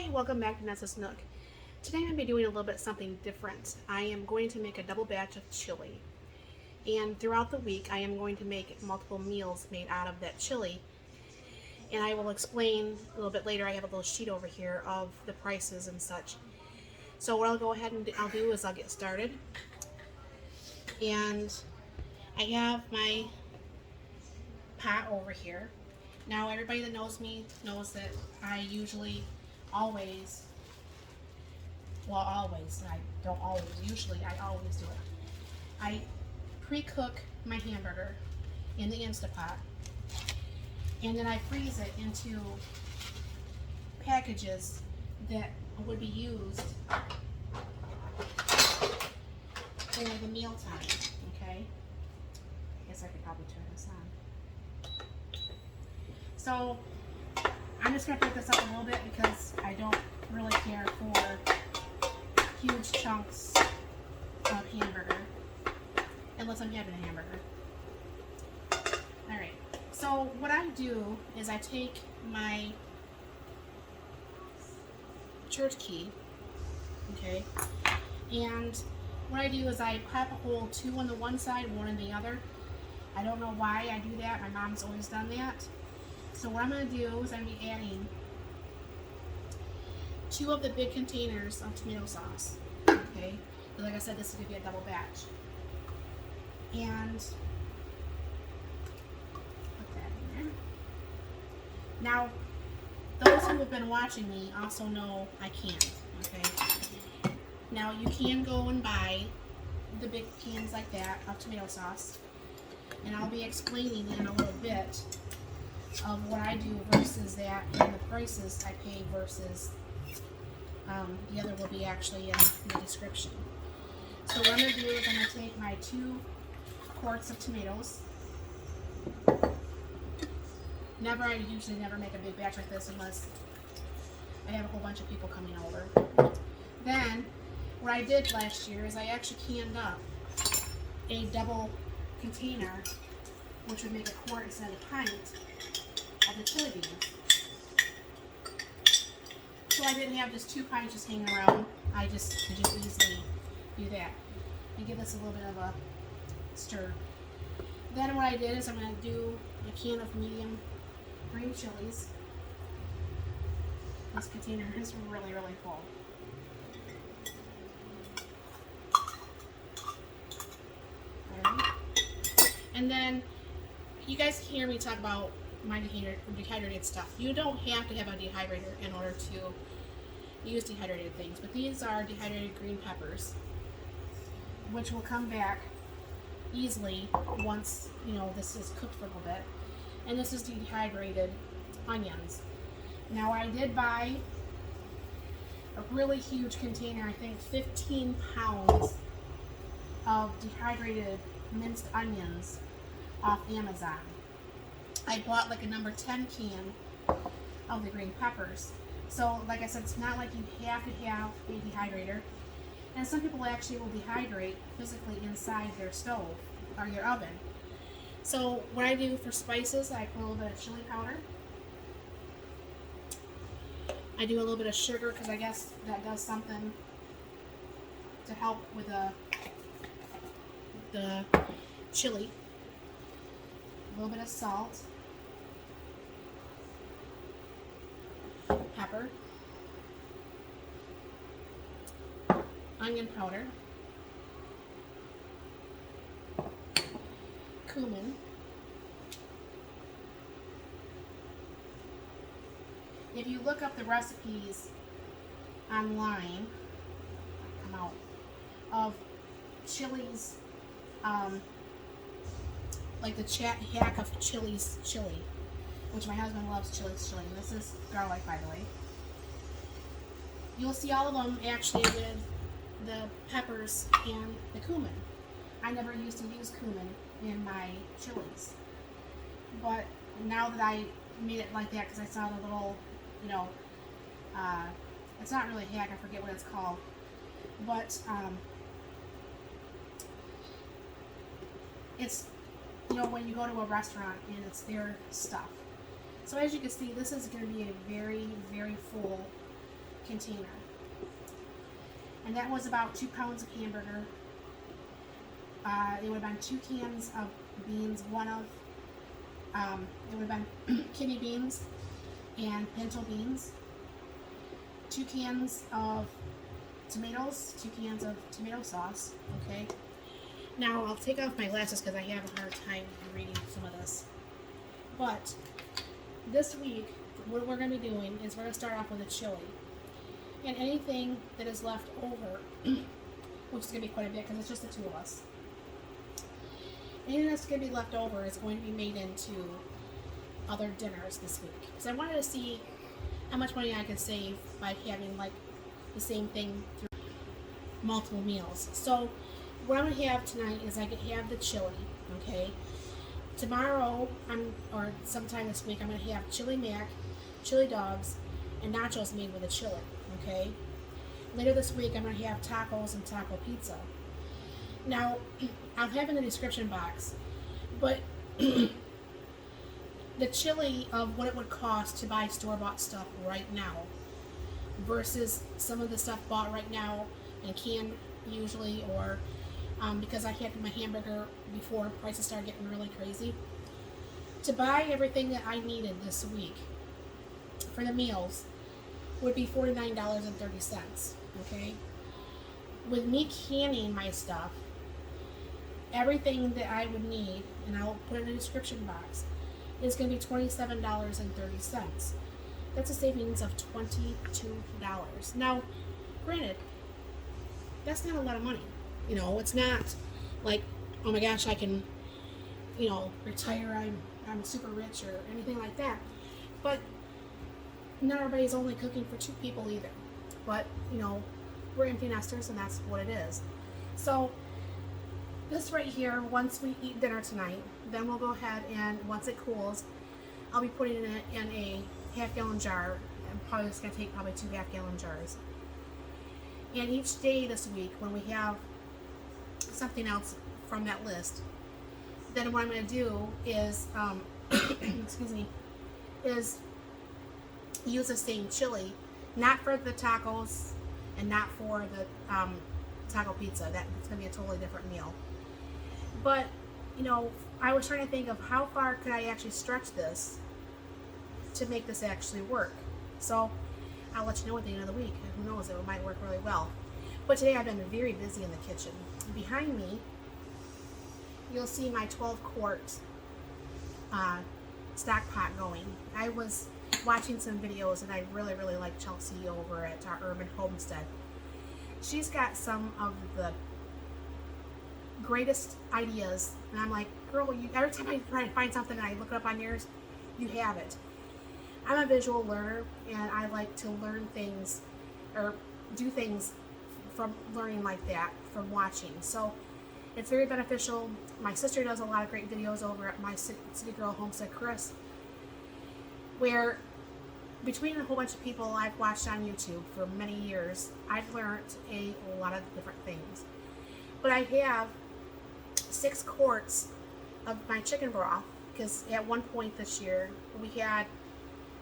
Hi, welcome back to Nessa's Nook. Today I'm going to be doing a little bit something different. I am going to make a double batch of chili. And throughout the week I am going to make multiple meals made out of that chili. And I will explain a little bit later. I have a little sheet over here of the prices and such. So what I'll go ahead and I'll do is I'll get started. And I have my pot over here. Now everybody that knows me knows that I usually always I don't always, usually I always do it. I pre-cook my hamburger in the Instapot, and then I freeze it into packages that would be used for the mealtime, okay? I guess I could probably turn this on. So, I'm just going to pick this up a little bit because I don't really care for huge chunks of hamburger unless I'm having a hamburger. Alright, so what I do is I take my church key, okay, and what I do is I pop a hole, 2 on the one side, 1 on the other. I don't know why I do that. My mom's always done that. So what I'm going to do is I'm going to be adding 2 of the big containers of tomato sauce, okay? But like I said, this is going to be a double batch. And put that in there. Now, those who have been watching me also know I can't, okay? Now, you can go and buy the big cans like that of tomato sauce, and I'll be explaining in a little bit of what I do versus that and the prices I pay versus the other will be actually in the description. So what I'm going to do is I'm going to take my 2 quarts of tomatoes. I usually never make a big batch like this unless I have a whole bunch of people coming over. Then what I did last year is I actually canned up a double container, which would make a quart instead of a pint of the chili beans. So I didn't have just 2 pints just hanging around. I just could just easily do that and give this a little bit of a stir. Then what I did is I'm going to do a can of medium green chilies. This container is really, really full. Alright. And then you guys hear me talk about my dehydrated stuff. You don't have to have a dehydrator in order to use dehydrated things, but these are dehydrated green peppers, which will come back easily once this is cooked for a little bit. And this is dehydrated onions. Now I did buy a really huge container, I think 15 pounds of dehydrated minced onions off Amazon. I bought like a number 10 can of the green peppers. So like I said, it's not like you have to have a dehydrator. And some people actually will dehydrate physically inside their stove or their oven. So what I do for spices, I put a little bit of chili powder. I do a little bit of sugar because I guess that does something to help with the chili. A little bit of salt. Pepper, onion powder, cumin, if you look up the recipes online, come out, of chilies, like the hack of Chili's chili, which my husband loves Chili's chili. This is garlic, by the way. You'll see all of them actually with the peppers and the cumin. I never used to use cumin in my chilies, but now that I made it like that because I saw the little, it's not really hack, I forget what it's called, but it's, when you go to a restaurant and it's their stuff. So as you can see, this is going to be a very, very full container. And that was about 2 pounds of hamburger. It would have been 2 cans of beans, it would have been kidney beans and pinto beans, 2 cans of tomatoes, 2 cans of tomato sauce, okay? Now, I'll take off my glasses because I have a hard time reading some of this. But this week, what we're going to be doing is we're going to start off with a chili. And anything that is left over, which is going to be quite a bit because it's just the 2 of us, anything that's going to be left over is going to be made into other dinners this week. Because I wanted to see how much money I could save by having like the same thing through multiple meals. So what I'm going to have tonight is I could have the chili, okay? Tomorrow, or sometime this week, I'm going to have chili mac, chili dogs, and nachos made with a chili, okay? Later this week, I'm going to have tacos and taco pizza. Now, I'll have in the description box, but the chili of what it would cost to buy store-bought stuff right now versus some of the stuff bought right now and canned usually, or because I had my hamburger before prices started getting really crazy. To buy everything that I needed this week for the meals would be $49.30, okay? With me canning my stuff, everything that I would need, and I'll put it in the description box, is going to be $27.30. That's a savings of $22. Now, granted, that's not a lot of money. You know, it's not like, oh my gosh, I can, you know, retire, I'm super rich or anything like that. But not everybody's only cooking for 2 people either. But, you know, we're empty nesters and that's what it is. So this right here, once we eat dinner tonight, then we'll go ahead and once it cools, I'll be putting it in a half-gallon jar. I'm probably just going to take probably 2 half-gallon jars. And each day this week, when we have something else from that list, then what I'm going to do is, excuse me, is use the same chili, not for the tacos and not for the taco pizza. That's going to be a totally different meal. But, you know, I was trying to think of how far could I actually stretch this to make this actually work. So I'll let you know at the end of the week. Who knows, it might work really well. But today I've been very busy in the kitchen. Behind me, you'll see my 12-quart stock pot going. I was watching some videos and I really, really like Chelsea over at our Urban Homestead. She's got some of the greatest ideas, and I'm like, girl, every time I try to find something and I look it up on yours, you have it. I'm a visual learner, and I like to learn things or do things from learning like that, from watching. So it's very beneficial. My sister does a lot of great videos over at my City Girl Homestead Chris, where between a whole bunch of people I've watched on YouTube for many years, I've learned a lot of different things. But I have 6 quarts of my chicken broth, because at one point this year we had,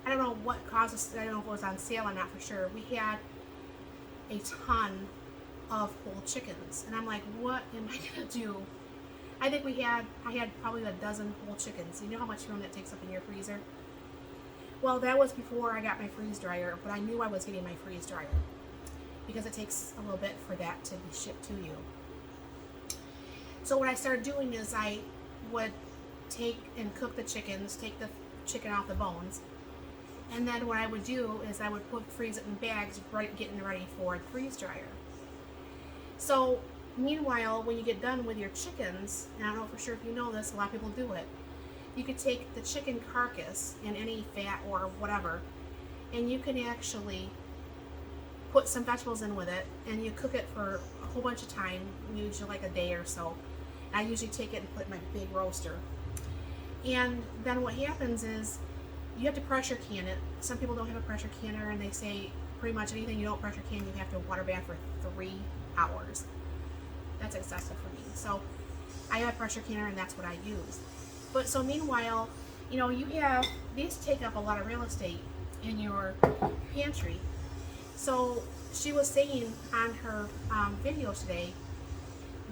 I don't know what caused us, I don't know if it was on sale, I'm not for sure, we had a ton of whole chickens, and I'm like, what am I gonna do? I think I had probably a dozen whole chickens. You know how much room that takes up in your freezer? Well, that was before I got my freeze dryer, but I knew I was getting my freeze dryer because it takes a little bit for that to be shipped to you. So what I started doing is I would take and cook the chickens, take the chicken off the bones, and then what I would do is I would freeze it in bags, getting ready for the freeze dryer. So meanwhile, when you get done with your chickens, and I don't know for sure if you know this, a lot of people do it, you could take the chicken carcass and any fat or whatever, and you can actually put some vegetables in with it, and you cook it for a whole bunch of time, usually like a day or so. I usually take it and put it in my big roaster. And then what happens is you have to pressure can it. Some people don't have a pressure canner, and they say pretty much anything you don't pressure can, you have to water bath for 3 hours. That's excessive for me. So I have a pressure canner, and that's what I use. But so meanwhile, you know, these take up a lot of real estate in your pantry. So she was saying on her video today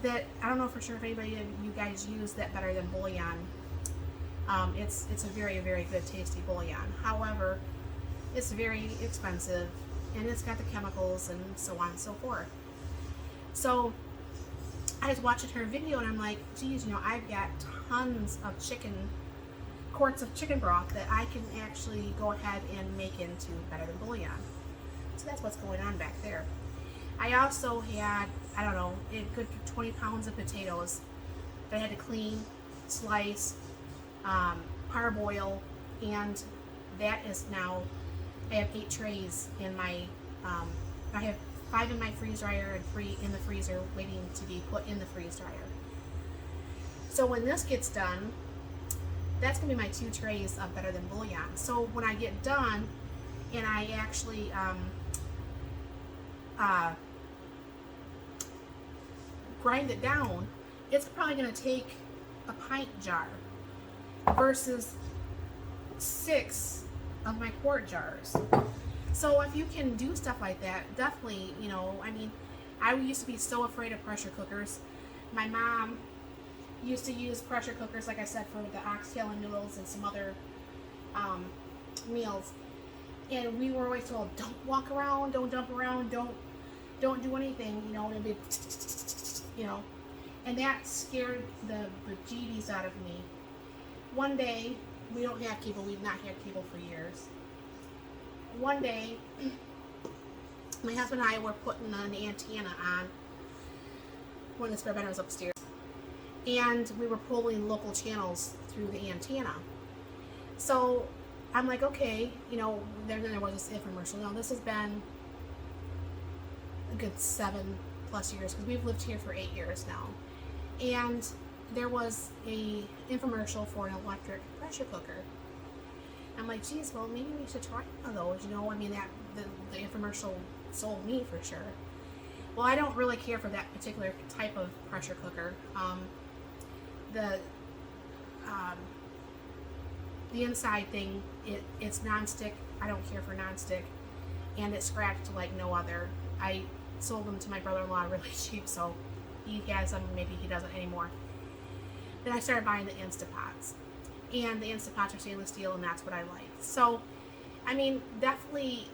that, I don't know for sure if anybody of you guys use that better than bouillon. It's a very, very good tasty bouillon. However, it's very expensive and it's got the chemicals and so on and so forth. So I was watching her video and I'm like, geez, I've got tons of quarts of chicken broth that I can actually go ahead and make into better than bouillon. So that's what's going on back there. I also had, I don't know, a good 20 pounds of potatoes that I had to clean, slice, parboil, and that is now, I have 8 trays in my, I have 5 in my freeze dryer and 3 in the freezer waiting to be put in the freeze dryer. So when this gets done, that's going to be my 2 trays of better than bouillon. So when I get done and I actually grind it down, it's probably going to take a pint jar versus 6 of my quart jars. So if you can do stuff like that, definitely, I used to be so afraid of pressure cookers. My mom used to use pressure cookers, like I said, for the oxtail and noodles and some other meals. And we were always told, don't walk around, don't jump around, don't do anything, and it'd be, and that scared the bejeebies out of me. One day, we don't have cable, we've not had cable for years. One day, my husband and I were putting an antenna on one of the spare bedrooms upstairs, and we were pulling local channels through the antenna. So I'm like, okay, then there was this infomercial. Now this has been a good 7+ years, because we've lived here for 8 years now, and there was a infomercial for an electric pressure cooker. I'm like, geez, well, maybe we should try one of those, that the infomercial sold me for sure. Well, I don't really care for that particular type of pressure cooker. The inside thing, it's nonstick. I don't care for nonstick, and it's scratched like no other. I sold them to my brother-in-law really cheap, so he has them. Maybe he doesn't anymore. Then I started buying the Instapots, and the Instapots are stainless steel, and that's what I like. So, definitely,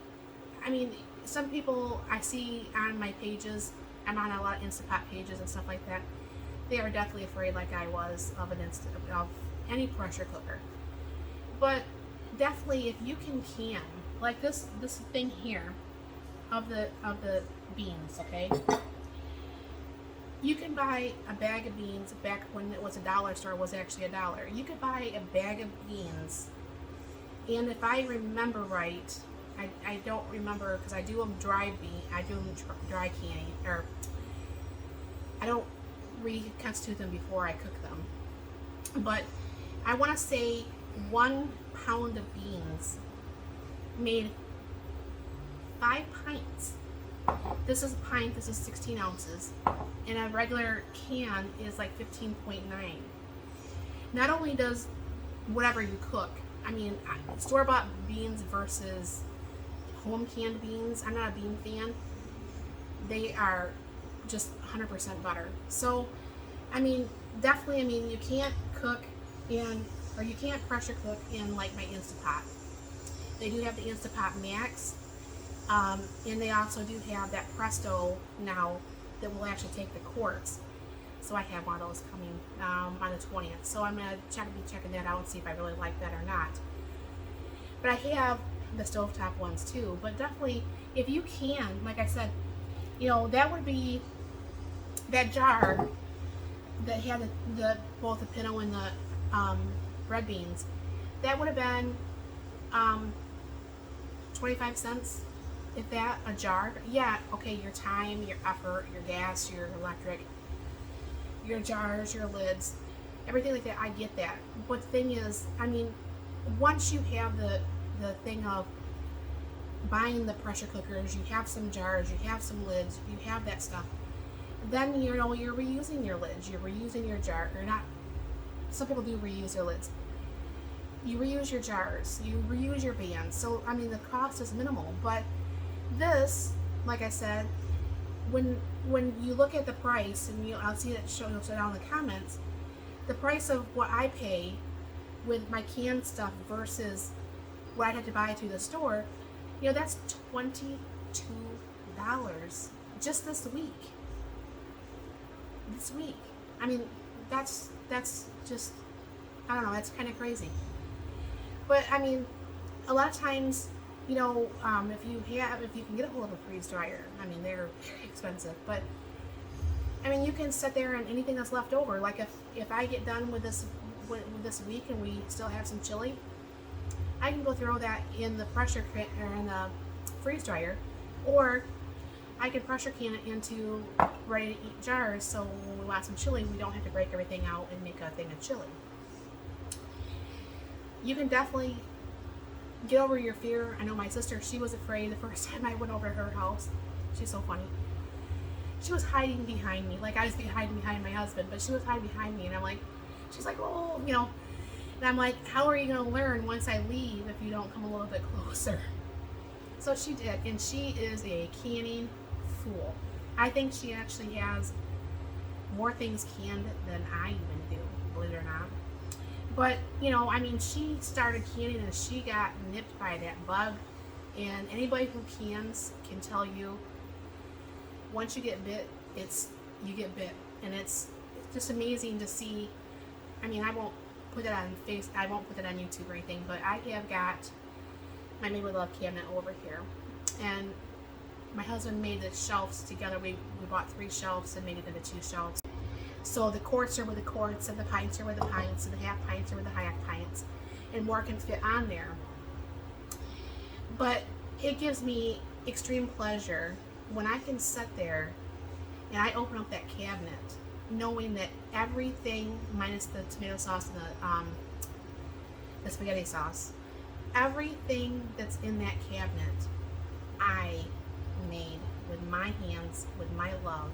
some people I see on my pages, I'm on a lot of Instapot pages and stuff like that, they are definitely afraid, like I was, of any pressure cooker. But definitely, if you can like this thing here of the beans, okay? You can buy a bag of beans. Back when it was a dollar store, it was actually $1. You could buy a bag of beans, and if I remember right, I don't remember, because I do them dry dry canning, or I don't reconstitute them before I cook them. But I want to say 1 pound of beans made 5 pints. This is a pint, this is 16 ounces, and a regular can is like 15.9. Not only does whatever you cook, store-bought beans versus home canned beans, I'm not a bean fan, they are just 100% better. So, definitely, you can't cook or you can't pressure cook in like my Instapot. They do have the Instapot Max, and they also do have that Presto now that will actually take the quarts. So I have one of those coming on the 20th. So I'm going to be checking that out and see if I really like that or not. But I have the stovetop ones too. But definitely, if you can, like I said, that would be that jar that had both the pinto and the red beans. That would have been 25 cents, if that, a jar. Yeah, okay, your time, your effort, your gas, your electric, your jars, your lids, everything like that, I get that. But the thing is, once you have the thing of buying the pressure cookers, you have some jars, you have some lids, you have that stuff, then you're reusing your lids, you're reusing your jar, you're not, some people do reuse their lids. You reuse your jars, you reuse your bands. So, the cost is minimal, but This, like I said, when you look at the price, and I'll see it show down in the comments, the price of what I pay with my canned stuff versus what I had to buy through the store, that's $22 just this week. This week. I mean, that's just, I don't know, that's kind of crazy. But I mean, a lot of times, if you can get a hold of a freeze dryer, I mean, they're very expensive, but I mean, you can sit there and anything that's left over, like if I get done with this week and we still have some chili, I can go throw that in the in the freeze dryer, or I can pressure can it into ready to eat jars, so when we want some chili, we don't have to break everything out and make a thing of chili. You can definitely get over your fear. I know my sister, she was afraid the first time I went over to her house. She's so funny. She was hiding behind me, like I was hiding behind my husband, but she was hiding behind me, and I'm like, she's like, oh, and I'm like, how are you going to learn once I leave if you don't come a little bit closer? So she did, and she is a canning fool. I think she actually has more things canned than I even do, believe it or not. But, I mean, she started canning and she got nipped by that bug. And anybody who cans can tell you, once you get bit, you get bit. And it's just amazing to see. I mean, I won't put it on YouTube or anything, but I have got my Made with Love cabinet over here. And my husband made the shelves together. We bought 3 shelves and made it into 2 shelves. So the quarts are with the quarts, and the pints are with the pints, and the half pints are with the half pints, and more can fit on there. But it gives me extreme pleasure when I can sit there and I open up that cabinet knowing that everything, minus the tomato sauce and the spaghetti sauce, everything that's in that cabinet I made with my hands, with my love,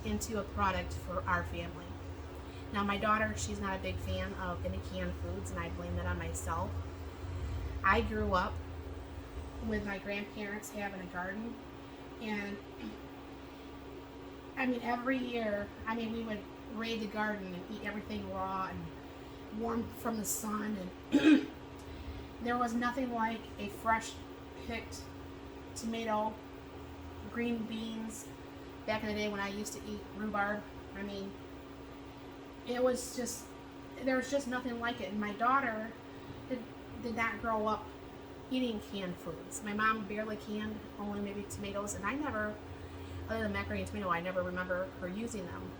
into a product for our family. Now my daughter, she's not a big fan of any canned foods, and I blame that on myself. I grew up with my grandparents having a garden, and I mean, every year, we would raid the garden and eat everything raw and warm from the sun, and there was nothing like a fresh picked tomato, green beans. Back in the day when I used to eat rhubarb, I mean, there was just nothing like it. And my daughter did not grow up eating canned foods. My mom barely canned, only maybe tomatoes, and I never, other than macaroni and tomato, I never remember her using them.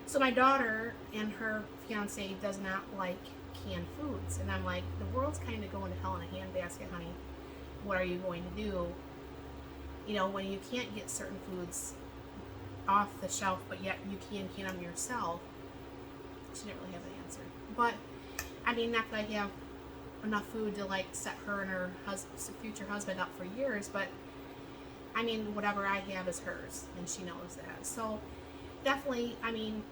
So my daughter and her fiance does not like canned foods, and I'm like, the world's kind of going to hell in a handbasket, honey. What are you going to do? When you can't get certain foods off the shelf, but yet you can them yourself. She didn't really have an answer. But, I mean, not that I have enough food to, like, set her and her future husband up for years, but, I mean, whatever I have is hers, and she knows that. So, definitely, I mean,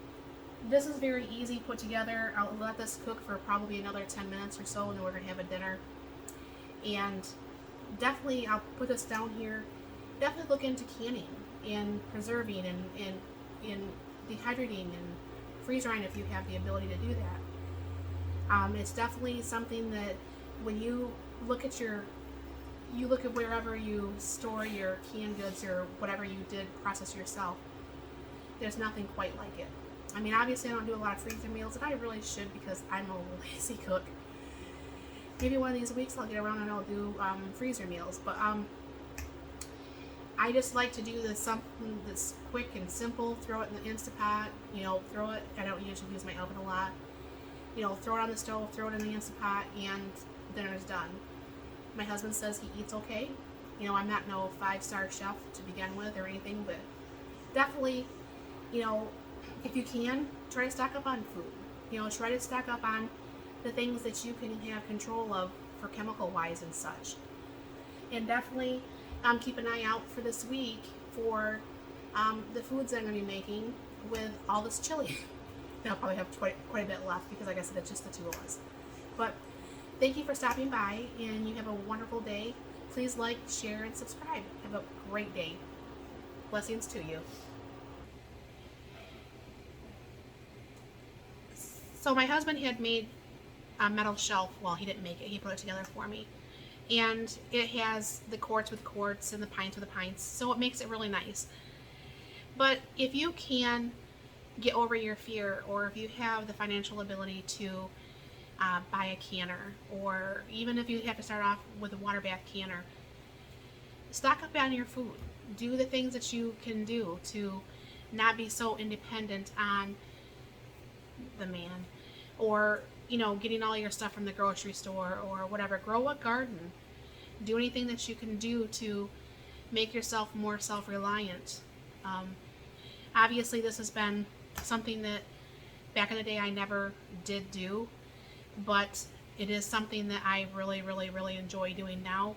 this is very easy put together. I'll let this cook for probably another 10 minutes or so, and then we're going to have a dinner. And definitely, I'll put this down here. Definitely look into canning and preserving and dehydrating and freeze drying if you have the ability to do that. It's definitely something that when you look at wherever you store your canned goods or whatever you did process yourself, there's nothing quite like it. I mean, obviously I don't do a lot of freezer meals, and I really should because I'm a lazy cook. Maybe one of these weeks I'll get around and I'll do freezer meals, but I just like to do something that's quick and simple. Throw it in the Instapot, throw it. I don't usually use my oven a lot. Throw it on the stove, throw it in the Instapot, and dinner's done. My husband says he eats okay. I'm not no 5-star chef to begin with or anything, but definitely, if you can, try to stock up on food. Try to stock up on the things that you can have control of for chemical-wise and such. And definitely keep an eye out for this week for the foods that I'm going to be making with all this chili. And I'll probably have quite a bit left because, like I said, it's just the 2 of us. But thank you for stopping by, and you have a wonderful day. Please like, share, and subscribe. Have a great day. Blessings to you. So my husband had made a metal shelf. Well, he didn't make it. He put it together for me. And it has the quarts with quarts and the pints with the pints. So it makes it really nice. But if you can get over your fear, or if you have the financial ability to buy a canner, or even if you have to start off with a water bath canner, stock up on your food. Do the things that you can do to not be so independent on the man, or getting all your stuff from the grocery store or whatever. Grow a garden. Do anything that you can do to make yourself more self-reliant. Obviously, this has been something that back in the day I never did do, but it is something that I really, really, really enjoy doing now.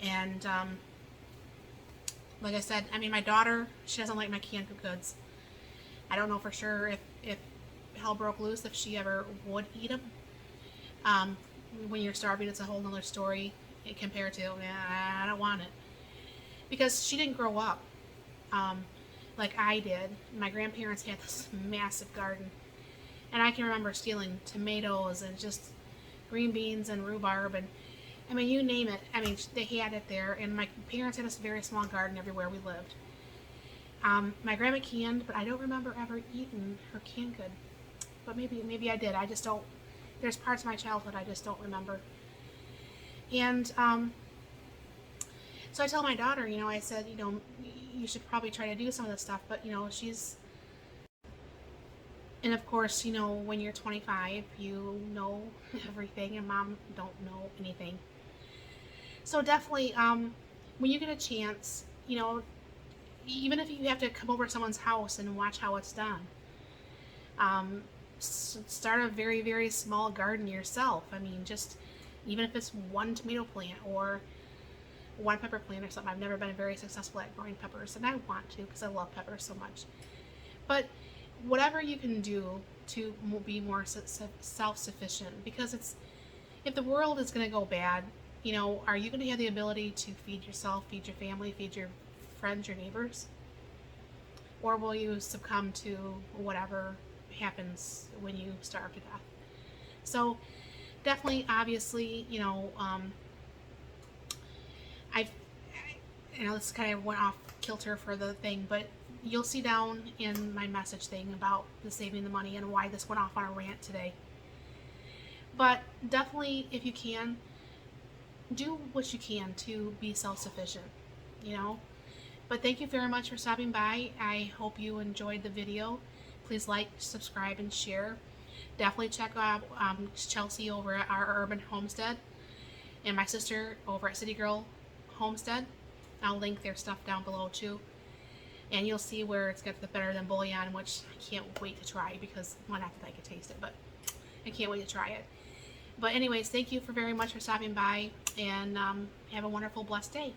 And like I said, I mean, my daughter, she doesn't like my canned goods. I don't know for sure if hell broke loose, if she ever would eat them. When you're starving, it's a whole nother story compared to, I don't want it. Because she didn't grow up like I did. My grandparents had this massive garden. And I can remember stealing tomatoes and just green beans and rhubarb and, I mean, you name it. I mean, they had it there. And my parents had a very small garden everywhere we lived. My grandma canned, but I don't remember ever eating her canned good. But maybe I did. I just don't. There's parts of my childhood I just don't remember. And so I tell my daughter, I said, you should probably try to do some of this stuff. But she's. And of course, when you're 25, you know everything, and mom don't know anything. So definitely, when you get a chance, even if you have to come over to someone's house and watch how it's done, start a very, very small garden yourself. I mean, just even if it's one tomato plant or one pepper plant or something. I've never been very successful at growing peppers, and I want to because I love peppers so much. But whatever you can do to be more self-sufficient, because if the world is going to go bad, are you going to have the ability to feed yourself, feed your family, feed your friends, your neighbors? Or will you succumb to whatever happens when you starve to death? So definitely, obviously, this kind of went off kilter for the thing, but you'll see down in my message thing about the saving the money and why this went off on a rant today. But definitely, if you can, do what you can to be self-sufficient, But thank you very much for stopping by. I hope you enjoyed the video. Please like, subscribe, and share. Definitely check out Chelsea over at Our Urban Homestead and my sister over at City Girl Homestead. I'll link their stuff down below too. And you'll see where it's got the better than bouillon, which I can't wait to try because, well, not that I could taste it, but I can't wait to try it. But anyways, thank you very much for stopping by, and have a wonderful, blessed day.